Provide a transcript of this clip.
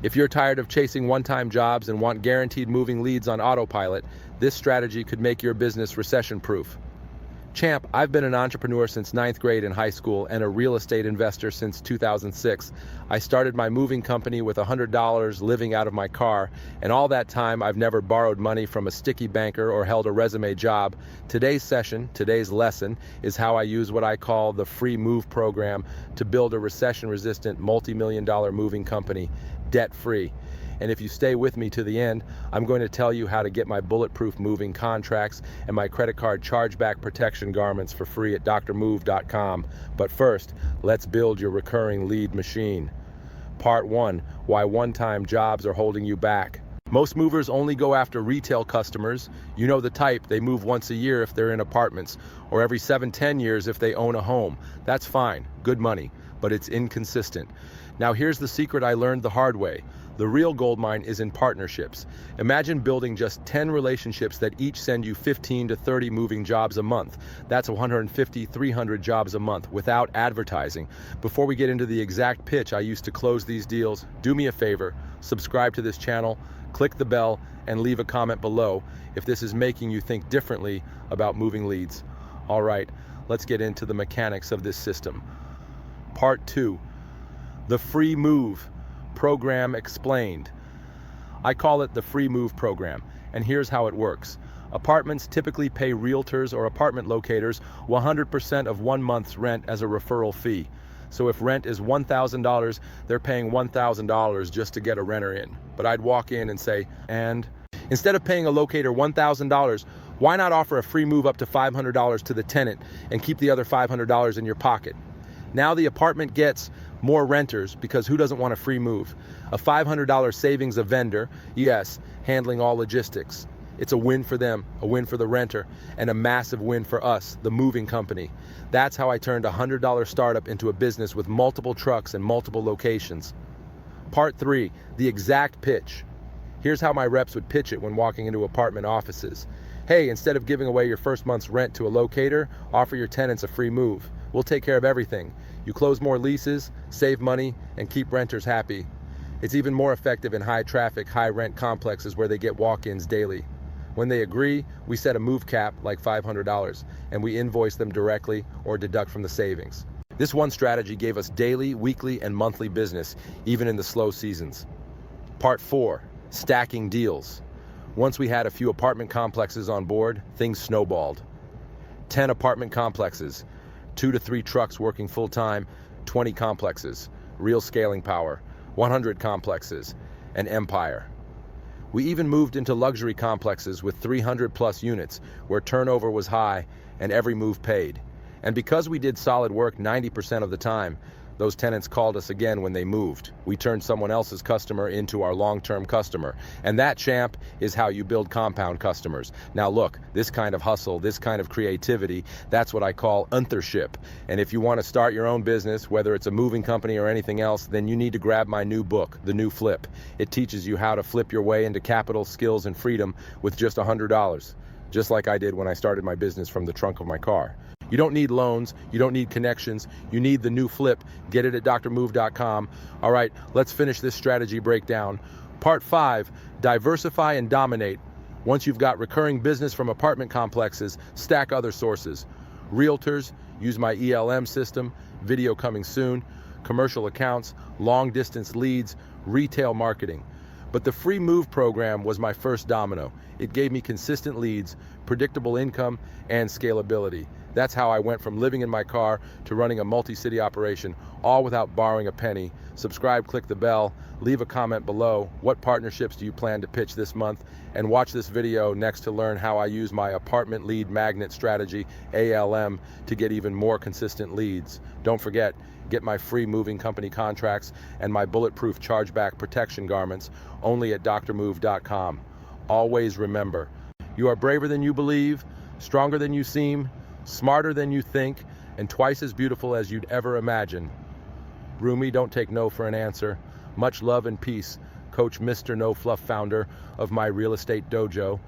If you're tired of chasing one-time jobs and want guaranteed moving leads on autopilot, this strategy could make your business recession-proof. Champ, I've been an entrepreneur since 9th grade in high school and a real estate investor since 2006. I started my moving company with $100 living out of my car, and all that time I've never borrowed money from a sticky banker or held a resume job. Today's lesson, is how I use what I call the free move program to build a recession-resistant multi-million-dollar moving company, debt-free. And if you stay with me to the end, I'm going to tell you how to get my bulletproof moving contracts and my credit card chargeback protection garments for free at drmove.com. But first, let's build your recurring lead machine. Part 1, why one-time jobs are holding you back. Most movers only go after retail customers. You know the type, they move once a year if they're in apartments, or every 7-10 years if they own a home. That's fine, good money, but it's inconsistent. Now here's the secret I learned the hard way. The real goldmine is in partnerships. Imagine building just 10 relationships that each send you 15 to 30 moving jobs a month. That's 150, 300 jobs a month without advertising. Before we get into the exact pitch I used to close these deals, do me a favor, subscribe to this channel, click the bell, and leave a comment below if this is making you think differently about moving leads. All right, let's get into the mechanics of this system. Part 2, the free move program explained. I call it the free move program, and here's how it works. Apartments typically pay realtors or apartment locators 100% of 1 month's rent as a referral fee. So if rent is $1,000, they're paying $1,000 just to get a renter in. But I'd walk in and say, and instead of paying a locator $1,000, why not offer a free move up to $500 to the tenant and keep the other $500 in your pocket? Now the apartment gets more renters because who doesn't want a free move? A $500 savings a vendor, yes, handling all logistics. It's a win for them, a win for the renter, and a massive win for us, the moving company. That's how I turned a $100 startup into a business with multiple trucks and multiple locations. Part 3, the exact pitch. Here's how my reps would pitch it when walking into apartment offices. Hey, instead of giving away your first month's rent to a locator, offer your tenants a free move. We'll take care of everything. You close more leases, save money, and keep renters happy. It's even more effective in high traffic, high rent complexes where they get walk-ins daily. When they agree, we set a move cap like $500, and we invoice them directly or deduct from the savings. This one strategy gave us daily, weekly, and monthly business, even in the slow seasons. Part 4, stacking deals. Once we had a few apartment complexes on board, things snowballed. 10 apartment complexes, 2 to 3 trucks working full-time, 20 complexes, real scaling power, 100 complexes, an empire. We even moved into luxury complexes with 300 plus units where turnover was high and every move paid. And because we did solid work 90% of the time, those tenants called us again when they moved. We turned someone else's customer into our long-term customer. And that, champ, is how you build compound customers. Now look, this kind of hustle, this kind of creativity, that's what I call entrepreneurship. And if you want to start your own business, whether it's a moving company or anything else, then you need to grab my new book, The New Flip. It teaches you how to flip your way into capital, skills, and freedom with just $100. Just like I did when I started my business from the trunk of my car. You don't need loans, you don't need connections, you need the new flip. Get it at drmove.com. All right, let's finish this strategy breakdown. Part 5, diversify and dominate. Once you've got recurring business from apartment complexes, stack other sources. Realtors, use my ELM system, video coming soon, commercial accounts, long distance leads, retail marketing. But the free move program was my first domino. It gave me consistent leads, predictable income, and scalability. That's how I went from living in my car to running a multi-city operation, all without borrowing a penny. Subscribe, click the bell, leave a comment below. What partnerships do you plan to pitch this month? And watch this video next to learn how I use my apartment lead magnet strategy, ALM, to get even more consistent leads. Don't forget, get my free moving company contracts and my bulletproof chargeback protection garments only at drmove.com. Always remember, you are braver than you believe, stronger than you seem, smarter than you think, and twice as beautiful as you'd ever imagine. Rumi, don't take no for an answer. Much love and peace, Coach Mr. No Fluff, founder of my real estate dojo.